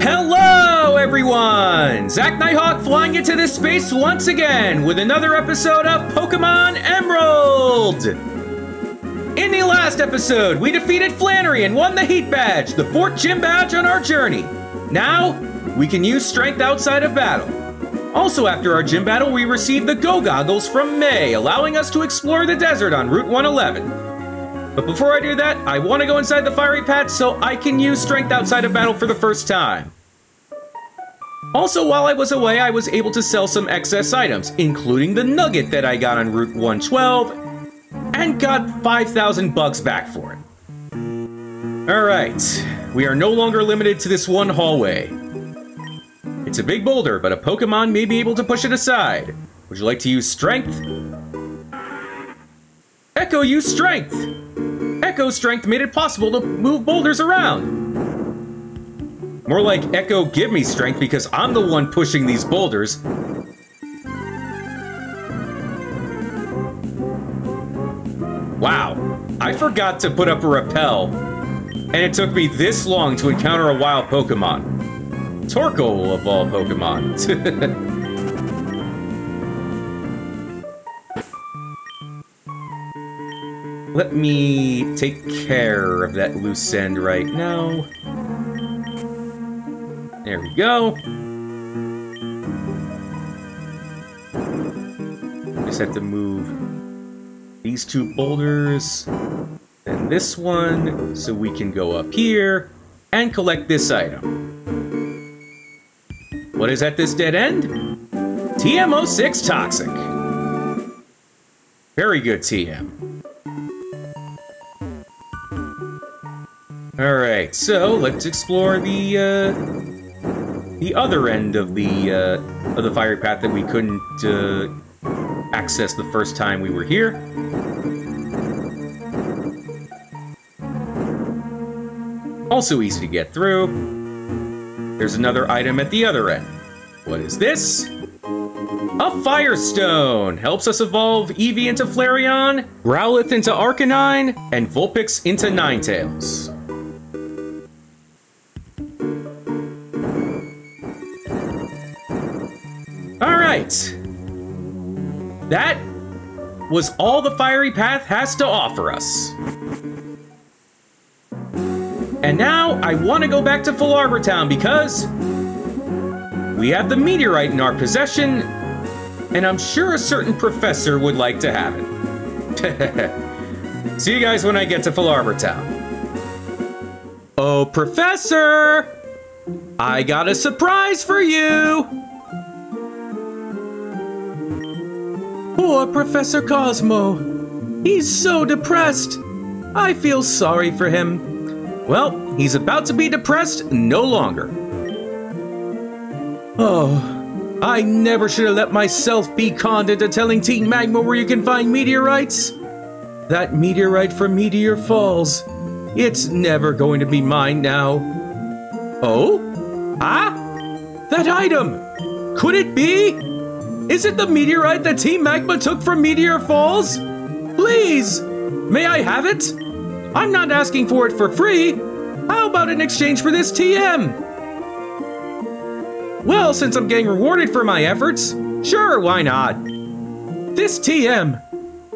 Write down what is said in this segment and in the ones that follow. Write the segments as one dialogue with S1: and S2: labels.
S1: Hello, everyone! Zach Nighthawk flying into this space once again with another episode of Pokémon Emerald! In the last episode, we defeated Flannery and won the Heat Badge, the 4th gym badge on our journey. Now, we can use strength outside of battle. Also, after our gym battle, we received the Go Goggles from May, allowing us to explore the desert on Route 111. But before I do that, I want to go inside the fiery path so I can use strength outside of battle for the first time. Also, while I was away, I was able to sell some excess items, including the nugget that I got on Route 112, and got 5,000 bucks back for it. Alright, we are no longer limited to this one hallway. It's a big boulder, but a Pokemon may be able to push it aside. Would you like to use strength? Echo used strength! Echo's strength made it possible to move boulders around. More like Echo give me strength because I'm the one pushing these boulders. Wow, I forgot to put up a repel, and it took me this long to encounter a wild Pokemon. Torkoal of all Pokemon. Let me take care of that loose end right now. There we go. Just have to move these two boulders and this one so we can go up here and collect this item. What is at this dead end? TM06 Toxic. Very good TM. Alright, so let's explore the other end of the fiery path that we couldn't access the first time we were here. Also easy to get through. There's another item at the other end. What is this? A Firestone! Helps us evolve Eevee into Flareon, Growlithe into Arcanine, and Vulpix into Ninetales. Alright. That was all the fiery path has to offer us. And now I want to go back to Full Arbor Town because we have the meteorite in our possession, and I'm sure a certain professor would like to have it. See you guys when I get to Full Arbor Town. Oh, Professor! I got a surprise for you! Poor Professor Cosmo. He's so depressed. I feel sorry for him. Well, he's about to be depressed no longer. Oh, I never should have let myself be conned into telling Team Magma where you can find meteorites. That meteorite from Meteor Falls. It's never going to be mine now. Oh? Ah? That item! Could it be? Is it the meteorite that Team Magma took from Meteor Falls? Please! May I have it? I'm not asking for it for free. How about in exchange for this TM? Well, since I'm getting rewarded for my efforts, sure, why not? This TM,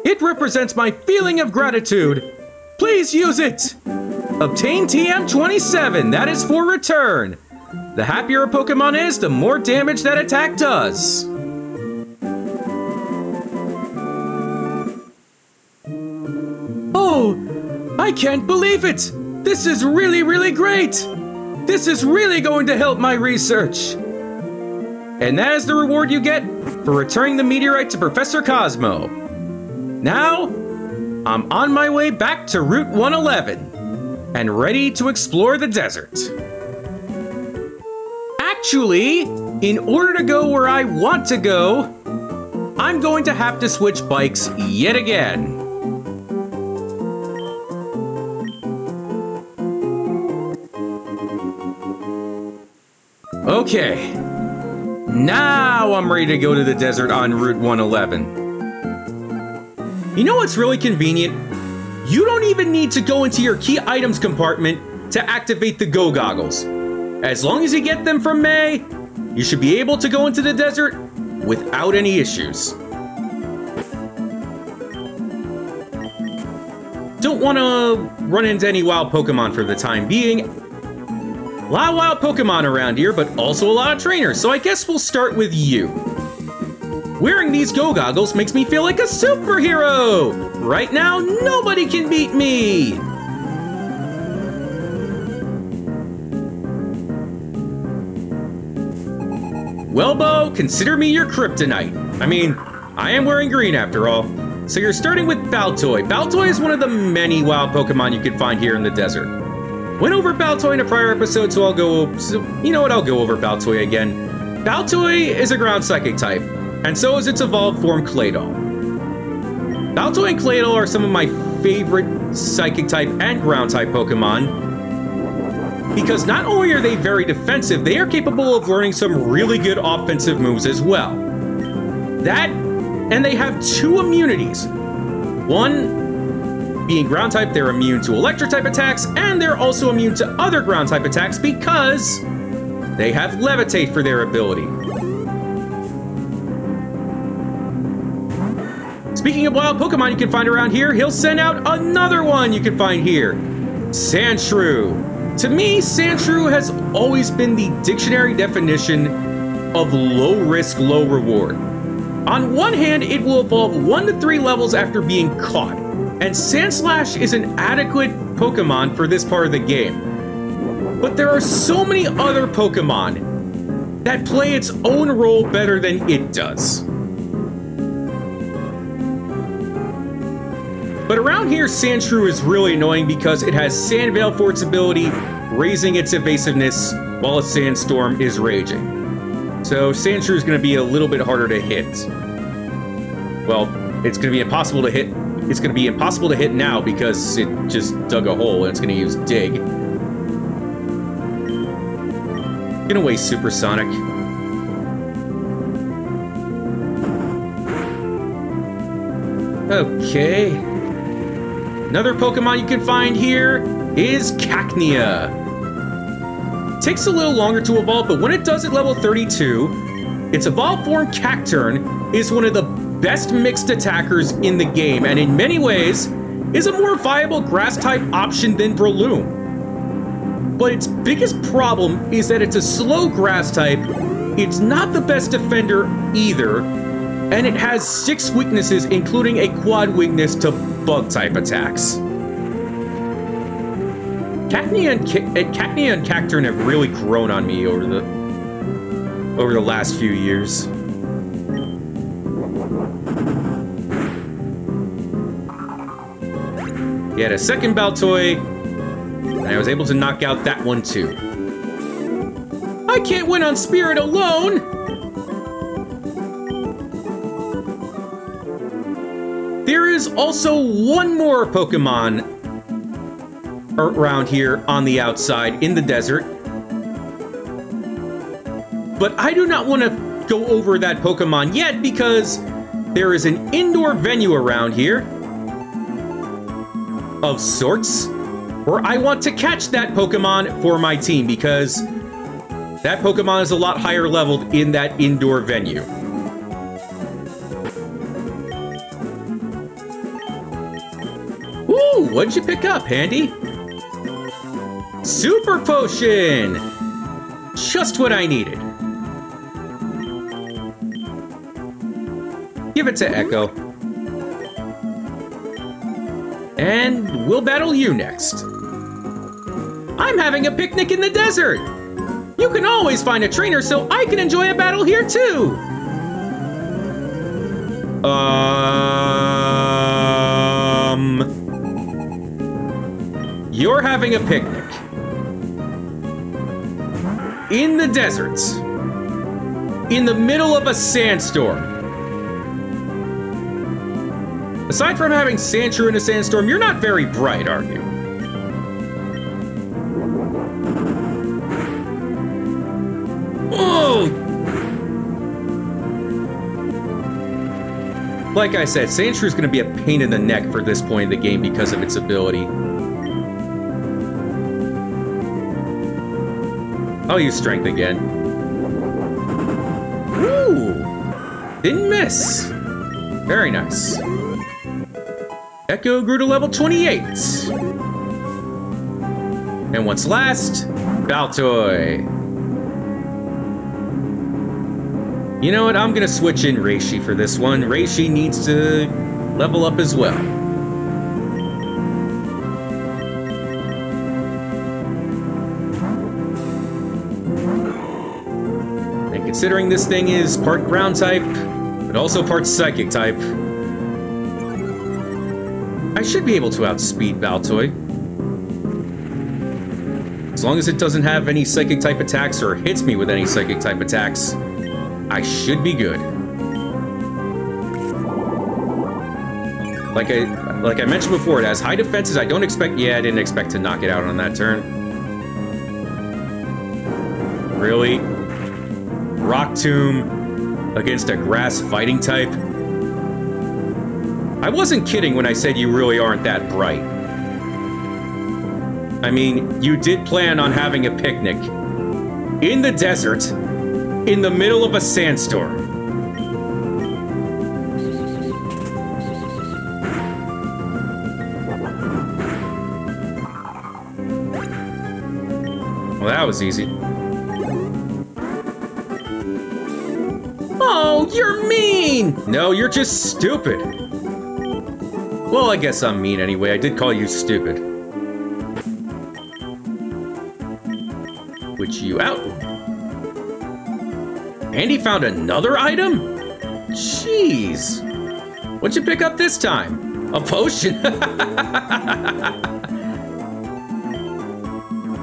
S1: it represents my feeling of gratitude. Please use it. Obtain TM 27, that is for return. The happier a Pokemon is, the more damage that attack does. Oh, I can't believe it! This is really, really great! This is really going to help my research! And that is the reward you get for returning the meteorite to Professor Cosmo. Now, I'm on my way back to Route 111 and ready to explore the desert. Actually, in order to go where I want to go, I'm going to have to switch bikes yet again. Okay, now I'm ready to go to the desert on Route 111. You know what's really convenient? You don't even need to go into your key items compartment to activate the Go Goggles. As long as you get them from May, you should be able to go into the desert without any issues. Don't want to run into any wild Pokemon for the time being. A lot of wild Pokemon around here, but also a lot of trainers, so I guess we'll start with you. Wearing these Go Goggles makes me feel like a superhero! Right now, nobody can beat me! Well, Bo, consider me your kryptonite. I mean, I am wearing green after all. So you're starting with Baltoy. Baltoy is one of the many wild Pokemon you can find here in the desert. Went over Baltoy in a prior episode, so you know what, I'll go over Baltoy again. Baltoy is a ground psychic type, and so is its evolved form Claydol. Baltoy and Claydol are some of my favorite psychic type and ground type Pokemon, because not only are they very defensive, they are capable of learning some really good offensive moves as well. That, and they have two immunities. One, being ground type, they're immune to electric type attacks, and they're also immune to other ground type attacks because they have Levitate for their ability. Speaking of wild Pokemon you can find around here, he'll send out another one you can find here. Sandshrew. To me, Sandshrew has always been the dictionary definition of low risk, low reward. On one hand, it will evolve 1 to 3 levels after being caught, and Sandslash is an adequate Pokemon for this part of the game. But there are so many other Pokemon that play its own role better than it does. But around here, Sandshrew is really annoying because it has Sand Veil for its ability, raising its evasiveness while a Sandstorm is raging. So Sandshrew is going to be a little bit harder to hit. Well, it's going to be impossible to hit. It's going to be impossible to hit now because it just dug a hole and it's going to use Dig. Get away, Supersonic. Okay. Another Pokemon you can find here is Cacnea. Takes a little longer to evolve, but when it does at level 32, its evolved form Cacturn is one of the best mixed attackers in the game, and in many ways is a more viable grass-type option than Breloom. But its biggest problem is that it's a slow grass type, it's not the best defender either, and it has 6 weaknesses, including a quad weakness to bug-type attacks. Cacnea and Cacturn have really grown on me over the last few years. He had a second Baltoy, and I was able to knock out that one too. I can't win on Spirit alone! There is also one more Pokemon around here on the outside in the desert. But I do not want to go over that Pokemon yet because there is an indoor venue around here of sorts where I want to catch that Pokemon for my team because that Pokemon is a lot higher leveled in that indoor venue. Ooh, what'd you pick up, Handy? Super Potion! Just what I needed. Give it to Echo. And we'll battle you next. I'm having a picnic in the desert! You can always find a trainer so I can enjoy a battle here too! You're having a picnic. In the deserts. In the middle of a sandstorm. Aside from having Sandshrew in a sandstorm, you're not very bright, are you? Oh! Like I said, Sandshrew's gonna be a pain in the neck for this point in the game because of its ability. I'll use strength again. Ooh! Didn't miss. Very nice. Echo grew to level 28. And what's last? Baltoy. You know what? I'm gonna switch in Reishi for this one. Reishi needs to level up as well. And considering this thing is part ground type, but also part psychic type, I should be able to outspeed Baltoy. As long as it doesn't have any psychic type attacks or hits me with any psychic type attacks, I should be good. Like I mentioned before, it has high defenses. I didn't expect to knock it out on that turn. Really? Rock Tomb against a grass fighting type? I wasn't kidding when I said you really aren't that bright. I mean, you did plan on having a picnic in the desert in the middle of a sandstorm. Well, that was easy. Oh, you're mean! No, you're just stupid. Well, I guess I'm mean anyway. I did call you stupid. Which you out. And he found another item? Jeez. What'd you pick up this time? A potion?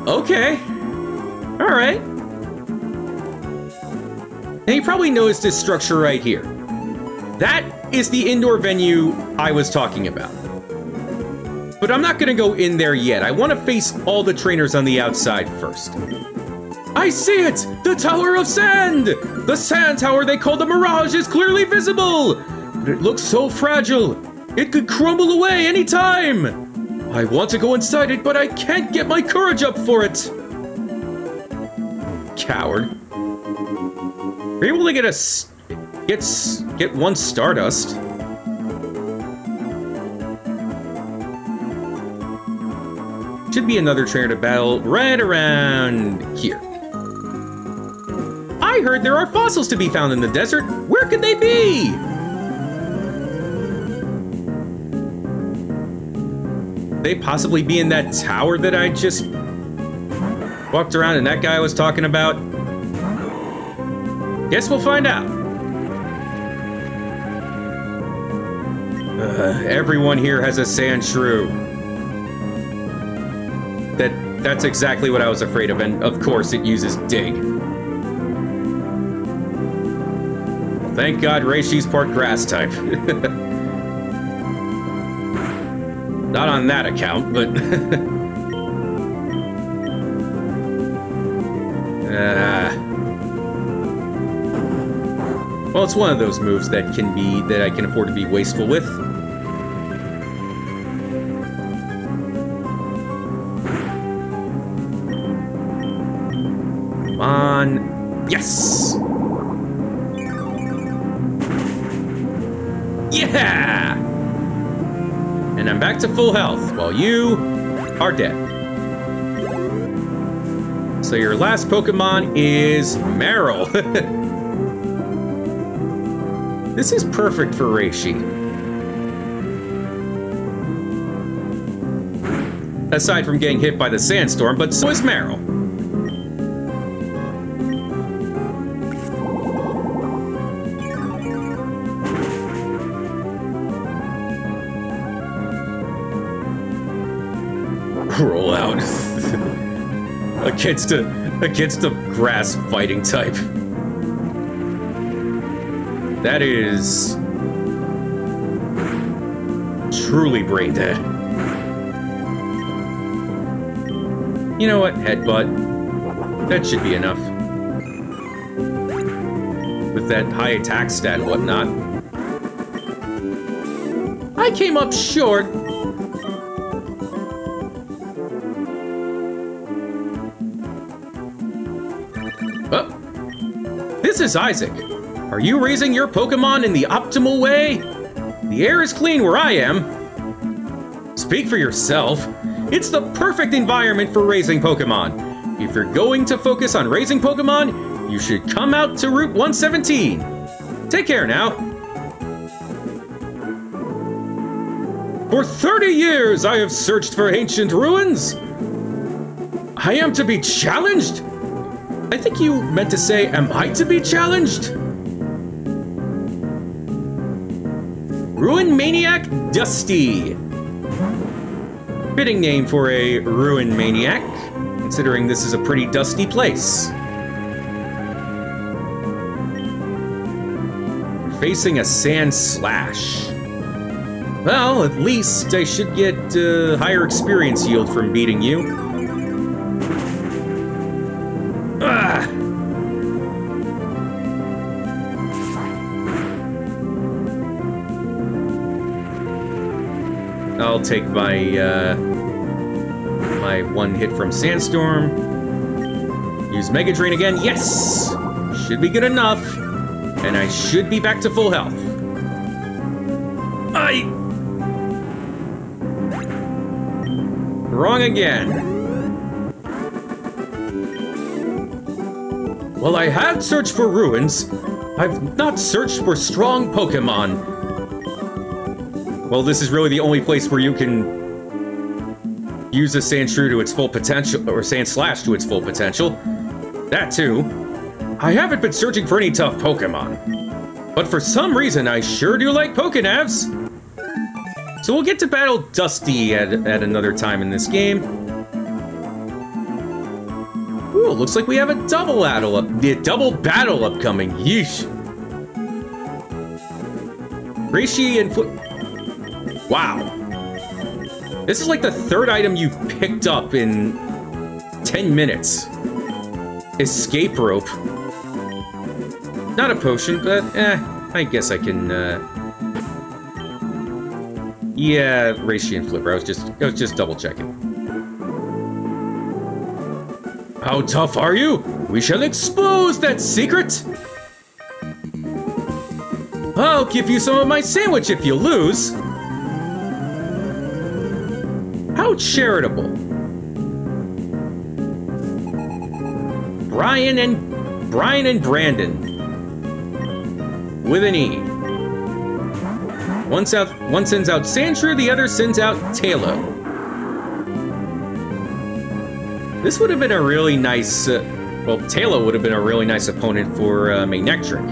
S1: Okay. Alright. Now you probably noticed this structure right here. That is the indoor venue I was talking about. But I'm not gonna go in there yet. I want to face all the trainers on the outside first. I see it! The Tower of Sand! The sand tower they call the Mirage is clearly visible! But it looks so fragile. It could crumble away any time. I want to go inside it, but I can't get my courage up for it. Coward. Are you able to get one Stardust? Should be another trainer to battle right around here. I heard there are fossils to be found in the desert. Where could they be? They possibly be in that tower that I just walked around and that guy was talking about? Guess we'll find out. Everyone here has a sand shrew. That's exactly what I was afraid of, and of course it uses dig. Thank God Reishi's part grass type. Not on that account, but... Well, it's one of those moves that I can afford to be wasteful with. Come on. Yes! Yeah! And I'm back to full health, while you are dead. So your last Pokemon is Meryl. This is perfect for Reishi. Aside from getting hit by the sandstorm, but so is Meryl. Roll out. against a grass fighting type. That is truly brain dead. You know what? Headbutt. That should be enough. With that high attack stat and whatnot. I came up short. Oh, this is Isaac. Are you raising your Pokémon in the optimal way? The air is clean where I am. Speak for yourself. It's the perfect environment for raising Pokémon. If you're going to focus on raising Pokémon, you should come out to Route 117. Take care now. For 30 years, I have searched for ancient ruins. I am to be challenged? I think you meant to say, am I to be challenged? Ruin Maniac Dusty. Fitting name for a ruin maniac, considering this is a pretty dusty place. You're facing a sand slash. Well, at least I should get higher experience yield from beating you. Ah! I'll take my my one hit from Sandstorm. Use Mega Drain again. Yes! Should be good enough. And I should be back to full health. Wrong again. Well, I have searched for ruins. I've not searched for strong Pokémon. Well, this is really the only place where you can use a Sandshrew to its full potential, or Sandslash to its full potential. That too. I haven't been searching for any tough Pokémon. But for some reason, I sure do like Pokénavs. So we'll get to battle Dusty at another time in this game. Ooh, looks like we have a double battle upcoming. Yeesh. Reishi and Flip. Wow. This is like the third item you've picked up in 10 minutes. Escape rope. Not a potion, but I guess I can yeah, Reishi and Flipper. I was just double checking. How tough are you? We shall expose that secret. I'll give you some of my sandwich if you lose. How charitable. Brian and Brandon. With an E. One sends out Sandshrew, the other sends out Tailo. This would have been a really nice, well, Tailo would have been a really nice opponent for Manectric.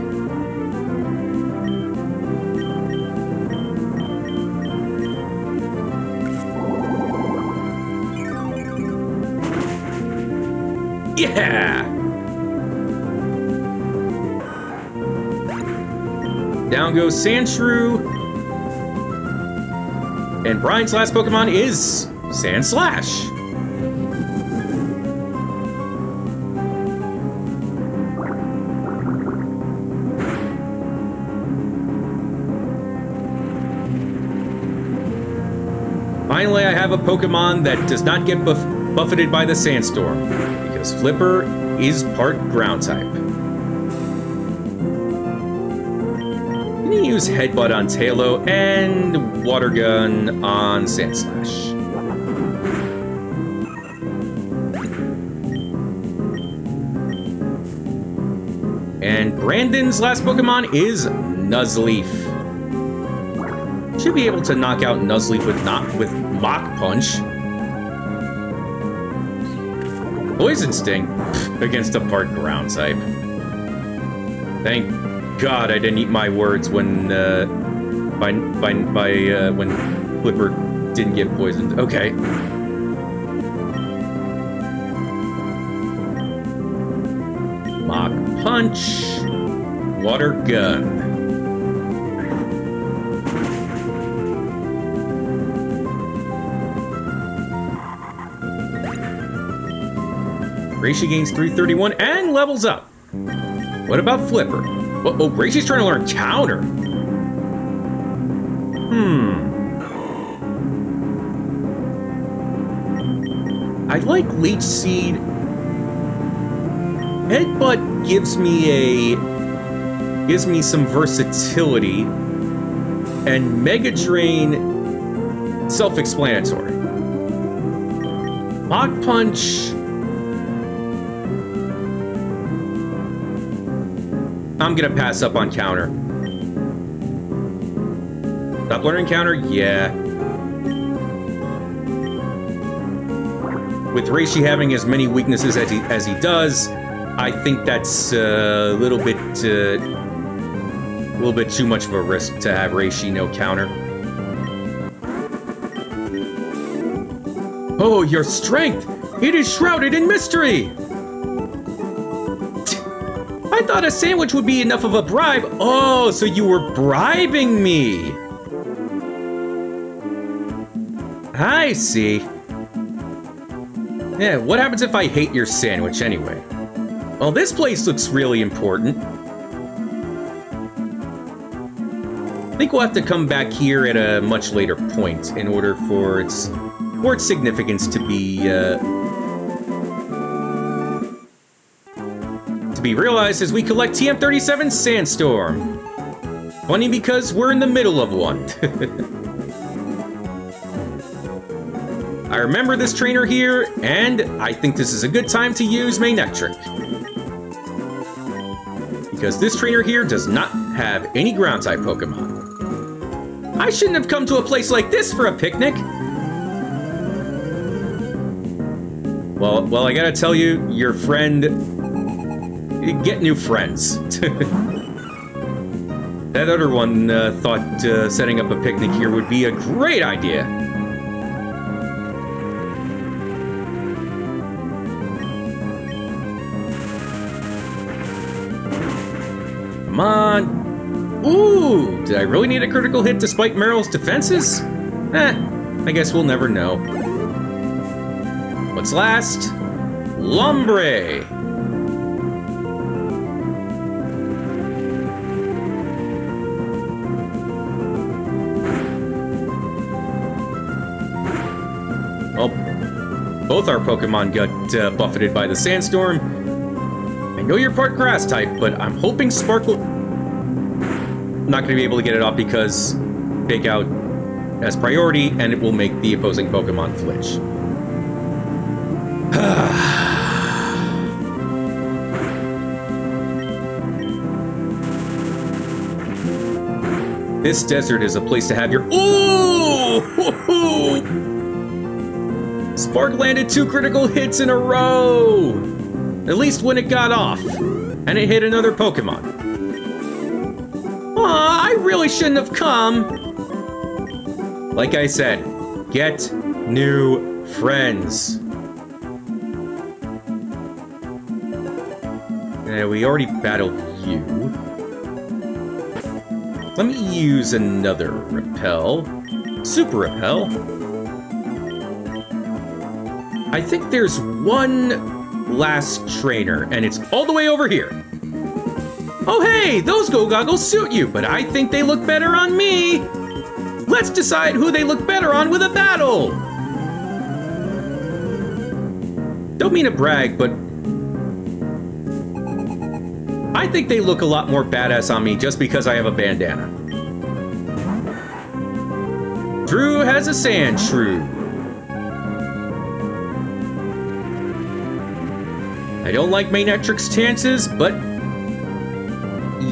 S1: Yeah! Down goes Sandshrew. And Brian's last Pokemon is Sandslash. Finally, I have a Pokemon that does not get buffeted by the Sandstorm, because Flipper is part ground type. I'm gonna use Headbutt on Tailo and Water Gun on Sandslash. And Brandon's last Pokemon is Nuzleaf. Should be able to knock out Nuzleaf with Mach Punch. Poison Sting against a part ground type. Thank God I didn't eat my words when when Flipper didn't get poisoned. Okay. Mach Punch. Water Gun. Reishi gains 331 and levels up. What about Flipper? Oh, Reishi's trying to learn Counter. I like Leech Seed. Headbutt gives me some versatility, and Mega Drain, self-explanatory. Mach Punch, I'm gonna pass up on counter. Stop learning counter? Yeah. With Reishi having as many weaknesses as he does, I think that's a little bit too much of a risk to have Reishi no counter. Oh, your strength! It is shrouded in mystery! I thought a sandwich would be enough of a bribe. Oh, so you were bribing me. I see. Yeah, what happens if I hate your sandwich anyway? Well, this place looks really important. I think we'll have to come back here at a much later point in order for its significance to be realized as we collect TM37 Sandstorm. Funny because we're in the middle of one. I remember this trainer here, and I think this is a good time to use Manectric. Because this trainer here does not have any ground-type Pokemon. I shouldn't have come to a place like this for a picnic. Well, I gotta tell you, your friend... Get new friends. That other one thought setting up a picnic here would be a great idea. Come on. Ooh, did I really need a critical hit to spike Meryl's defenses? I guess we'll never know. What's last? Lombre. Well, both our Pokemon got buffeted by the Sandstorm. I know you're part Grass type, but I'm hoping Sparkle... Not going to be able to get it off because Fake Out has priority, and it will make the opposing Pokemon flinch. This desert is a place to have your... Ooh! Spark landed 2 critical hits in a row! At least when it got off. And it hit another Pokemon. Aw, I really shouldn't have come! Like I said, get new friends. We already battled you. Let me use another Repel. Super Repel. I think there's one last trainer, and it's all the way over here. Oh hey, those Go Goggles suit you, but I think they look better on me. Let's decide who they look better on with a battle. Don't mean to brag, but I think they look a lot more badass on me just because I have a bandana. Drew has a Sandshrew. I don't like Manectric's chances, but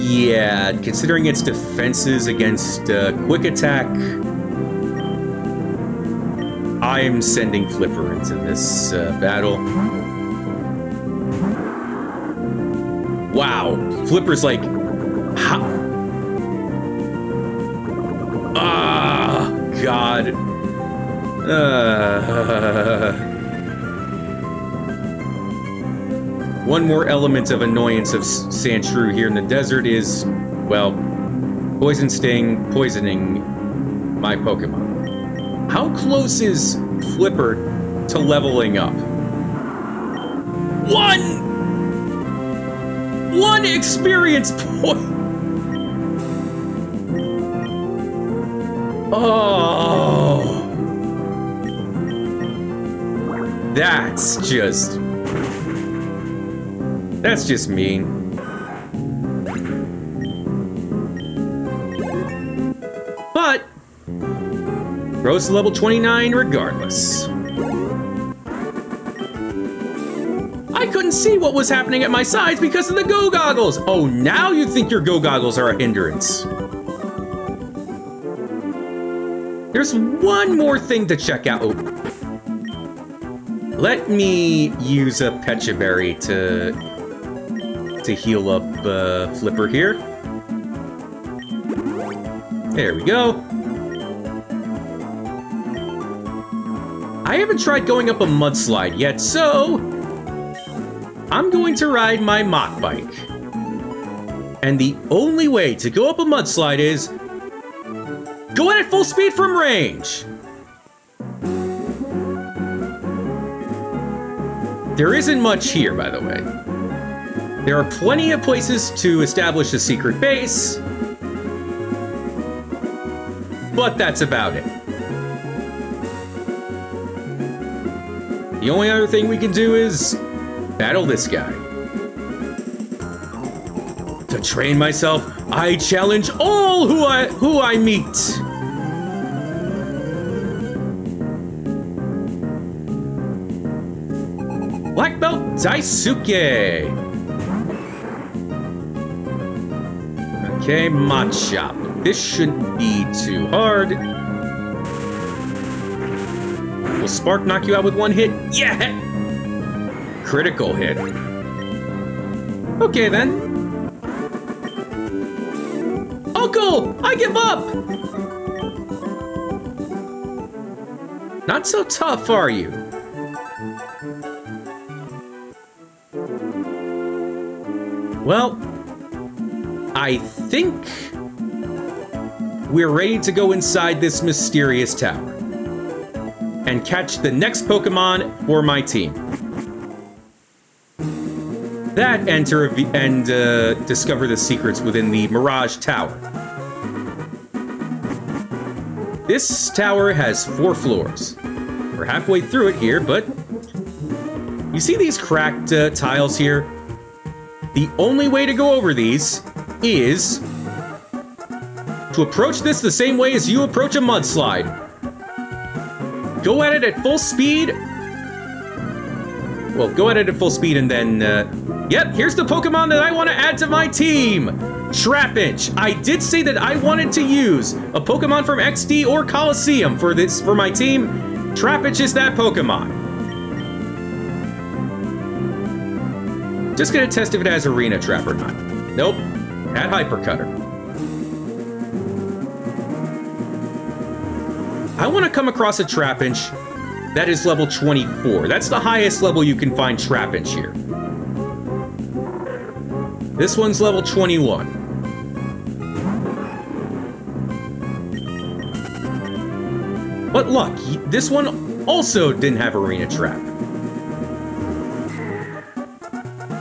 S1: yeah, considering its defenses against Quick Attack, I'm sending Flipper into this battle. Wow, Flipper's like... Ah, God. One more element of annoyance of Sandshrew here in the desert is, well, Poison Sting poisoning my Pokemon. How close is Flipper to leveling up? One experience point! Oh! That's just... That's just mean. But rose to level 29 regardless. I couldn't see what was happening at my sides because of the Go Goggles. Oh, now you think your Go Goggles are a hindrance. There's one more thing to check out. Oh. Let me use a Pecha Berry to heal up Flipper here. There we go. I haven't tried going up a mudslide yet, so I'm going to ride my Mach Bike. And the only way to go up a mudslide is go at full speed from range. There isn't much here, by the way. There are plenty of places to establish a secret base, but that's about it. The only other thing we can do is battle this guy. To train myself, I challenge all who I meet. Black Belt Daisuke. Okay, Machop. This shouldn't be too hard. Will Spark knock you out with one hit? Yeah! Critical hit. Okay, then. Uncle! I give up! Not so tough, are you? Well, I think we're ready to go inside this mysterious tower and catch the next Pokemon for my team. That enter and discover the secrets within the Mirage Tower. This tower has 4 floors. We're halfway through it here, but you see these cracked tiles here? The only way to go over these is to approach this the same way as you approach a mudslide. Go at it at full speed. Well, go at it at full speed and then, yep, here's the Pokemon that I want to add to my team. Trapinch. I did say that I wanted to use a Pokemon from XD or Coliseum for my team. Trapinch is that Pokemon. Just gonna test if it has Arena Trap or not. Nope. At Hyper Cutter. I want to come across a Trapinch that is level 24. That's the highest level you can find Trapinch here. This one's level 21. But luck, this one also didn't have Arena Trap.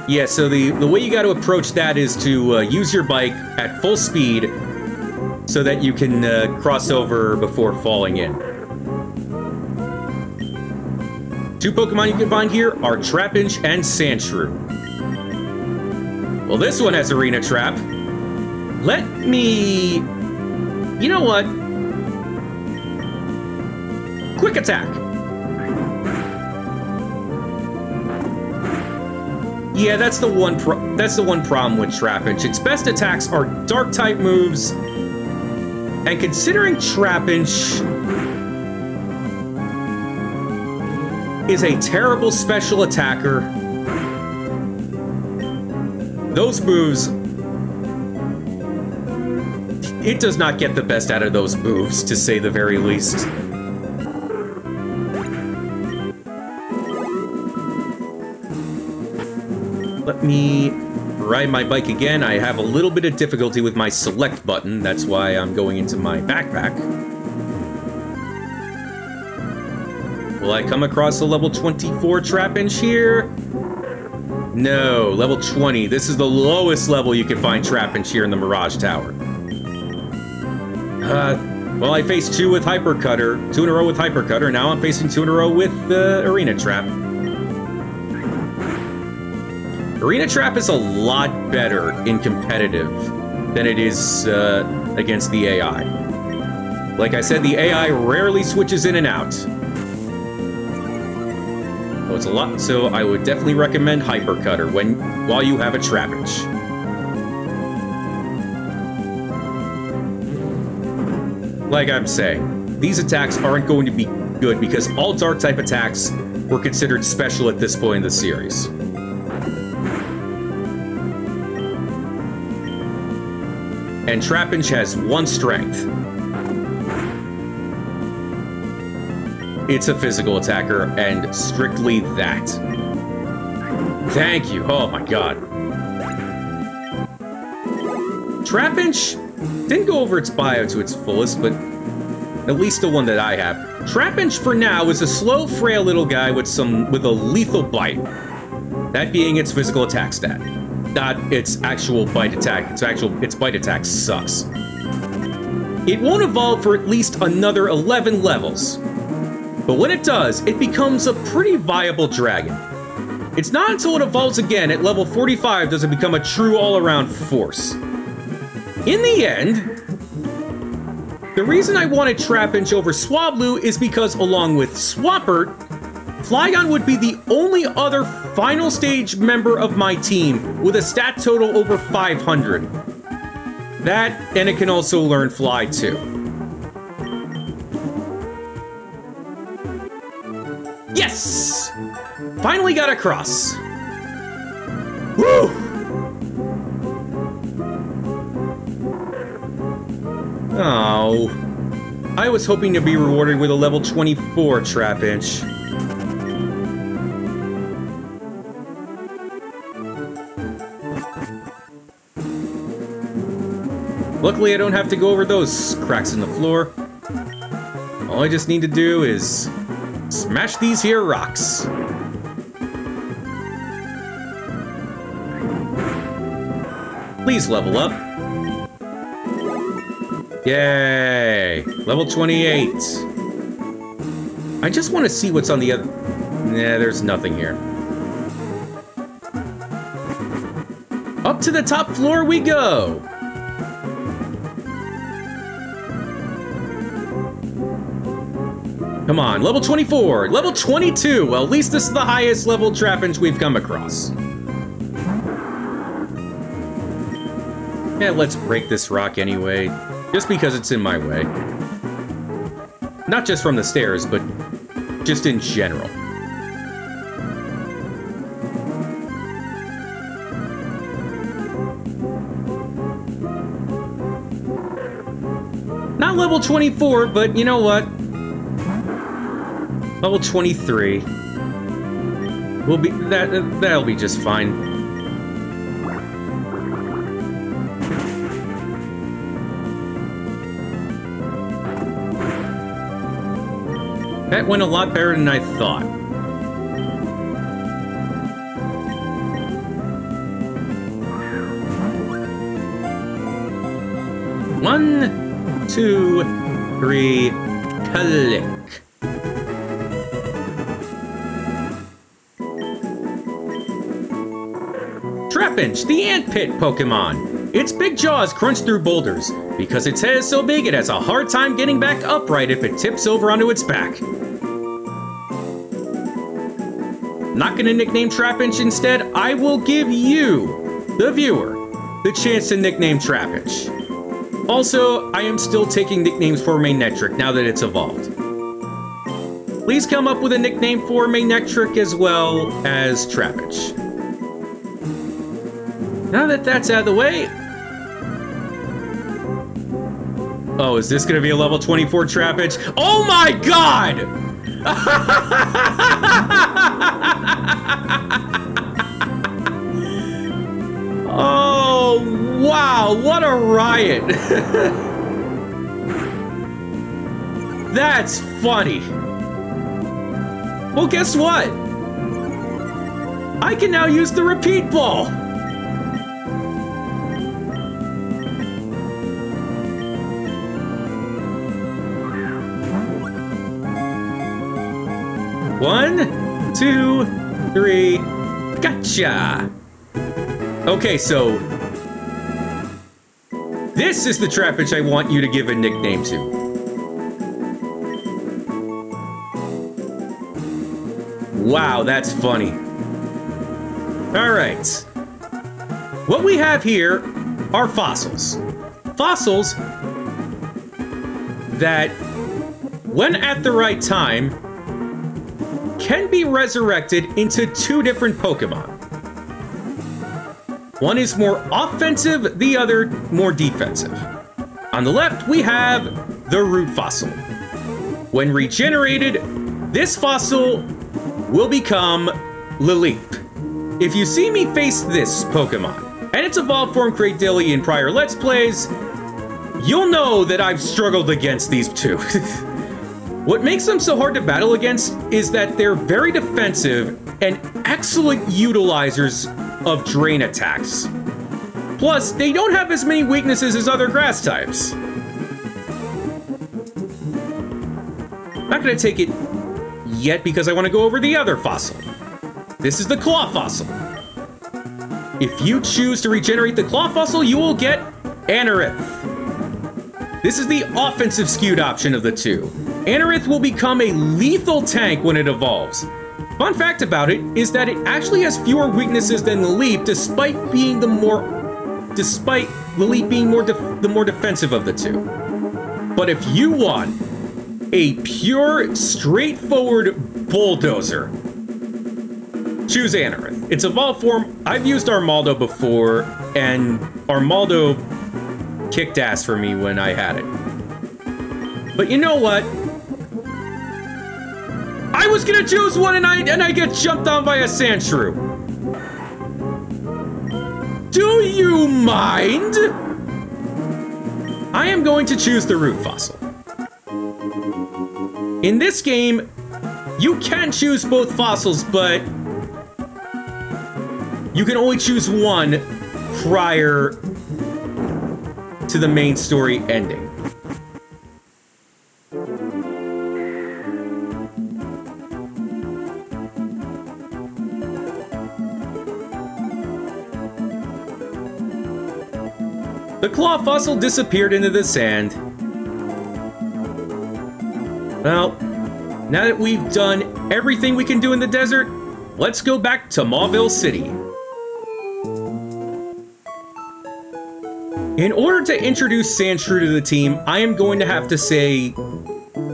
S1: Yeah, so the way you got to approach that is to use your bike at full speed so that you can cross over before falling in. 2 Pokemon you can find here are Trapinch and Sandshrew. Well, this one has Arena Trap. Let me... You know what? Quick Attack. Yeah, that's the one problem with Trapinch. Its best attacks are Dark-type moves, and considering Trapinch is a terrible special attacker, those moves, it does not get the best out of those moves, to say the very least. Let me ride my bike again. I have a little bit of difficulty with my select button. That's why I'm going into my backpack. Will I come across a level 24 Trapinch here? No, level 20. This is the lowest level you can find Trapinch here in the Mirage Tower. Well, I faced 2 with Hyper Cutter, 2 in a row with Hyper Cutter. Now I'm facing 2 in a row with Arena Trap. Arena Trap is a lot better in competitive than it is against the AI. Like I said, the AI rarely switches in and out. Oh, it's a lot, so I would definitely recommend Hypercutter while you have a Trapinch. Like I'm saying, these attacks aren't going to be good because all Dark-type attacks were considered special at this point in the series. And Trapinch has one strength. It's a physical attacker, and strictly that. Thank you. Oh my god. Trapinch didn't go over its bio to its fullest, but at least the one that I have. Trapinch, for now, is a slow, frail little guy with a lethal bite. That being its physical attack stat. Not its actual bite attack. Its bite attack sucks. It won't evolve for at least another 11 levels. But when it does, it becomes a pretty viable dragon. It's not until it evolves again at level 45 does it become a true all-around force. In the end, the reason I wanted Trapinch over Swablu is because, along with Swampert, Flygon would be the only other final stage member of my team with a stat total over 500. That, and it can also learn Fly too. Yes! Finally got across. Woo! Oh. I was hoping to be rewarded with a level 24 Trapinch. Luckily, I don't have to go over those cracks in the floor. All I just need to do is smash these here rocks. Please level up. Yay! Level 28. I just want to see what's on the other... Nah, there's nothing here. Up to the top floor we go! Come on, level 24, level 22. Well, at least this is the highest level Trapinch we've come across. Yeah, let's break this rock anyway, just because it's in my way. Not just from the stairs, but just in general. Not level 24, but you know what? Level 23. We'll be that'll be just fine. That went a lot better than I thought. One, two, three, click. Trapinch, the ant pit Pokemon. Its big jaws crunch through boulders. Because its head is so big, it has a hard time getting back upright if it tips over onto its back. Not gonna nickname Trapinch instead, I will give you, the viewer, the chance to nickname Trapinch. Also, I am still taking nicknames for Manectric now that it's evolved. Please come up with a nickname for Manectric as well as Trapinch. Now that that's out of the way... Oh, is this gonna be a level 24 Trapinch? Oh my god! Oh, wow, what a riot! That's funny. Well, guess what? I can now use the repeat ball! One, two, three, gotcha! Okay, so this is the Trapinch I want you to give a nickname to. Wow, that's funny. Alright. What we have here are fossils. Fossils that, when at the right time, can be resurrected into two different Pokemon. One is more offensive, the other more defensive. On the left, we have the Root Fossil. When regenerated, this fossil will become Lileep. If you see me face this Pokemon, and its evolved form Cradily in prior Let's Plays, you'll know that I've struggled against these two. What makes them so hard to battle against is that they're very defensive and excellent utilizers of drain attacks. Plus, they don't have as many weaknesses as other grass types. I'm not gonna take it yet because I want to go over the other fossil. This is the Claw Fossil. If you choose to regenerate the Claw Fossil, you will get Anorith. This is the offensive skewed option of the two. Anorith will become a lethal tank when it evolves. Fun fact about it is that it actually has fewer weaknesses than Lileep, despite Lileep being the more defensive of the two. But if you want a pure, straightforward bulldozer, choose Anorith. Its evolved form, I've used Armaldo before, and Armaldo kicked ass for me when I had it. But you know what? I was gonna choose one and I get jumped on by a Sandshrew. Do you mind? I am going to choose the Root Fossil. In this game, you can choose both fossils, but you can only choose one prior to the main story ending. The Claw Fossil disappeared into the sand. Well, now that we've done everything we can do in the desert, let's go back to Mauville City. In order to introduce Sandshrew to the team, I am going to have to say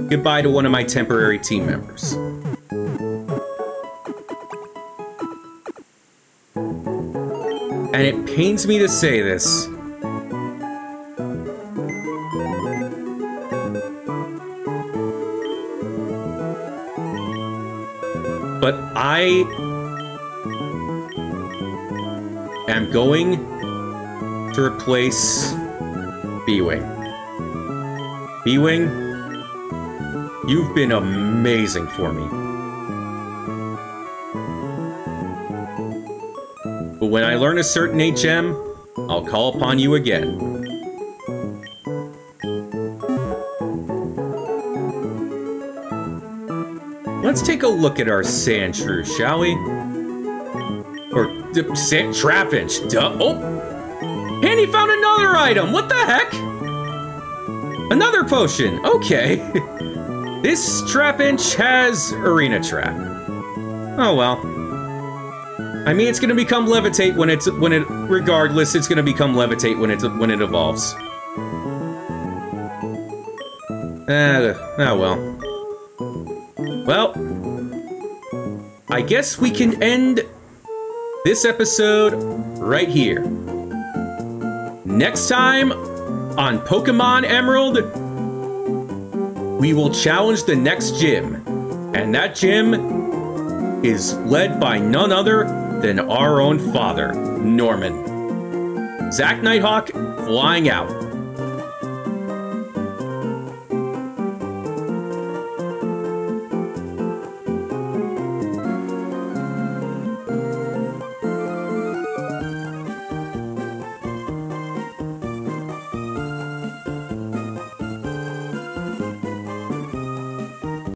S1: goodbye to one of my temporary team members. And it pains me to say this, but I am going to replace B-Wing. B-Wing, you've been amazing for me. But when I learn a certain HM, I'll call upon you again. Let's take a look at our Sandshrew, shall we? Or Trapinch, duh. Oh! And he found another item! What the heck? Another potion, okay. This Trapinch has Arena Trap. Oh well. I mean, it's gonna become Levitate regardless, it's gonna become Levitate when it evolves. Oh well. Well, I guess we can end this episode right here. Next time on Pokemon Emerald, we will challenge the next gym. And that gym is led by none other than our own father, Norman. Zack Nighthawk, flying out.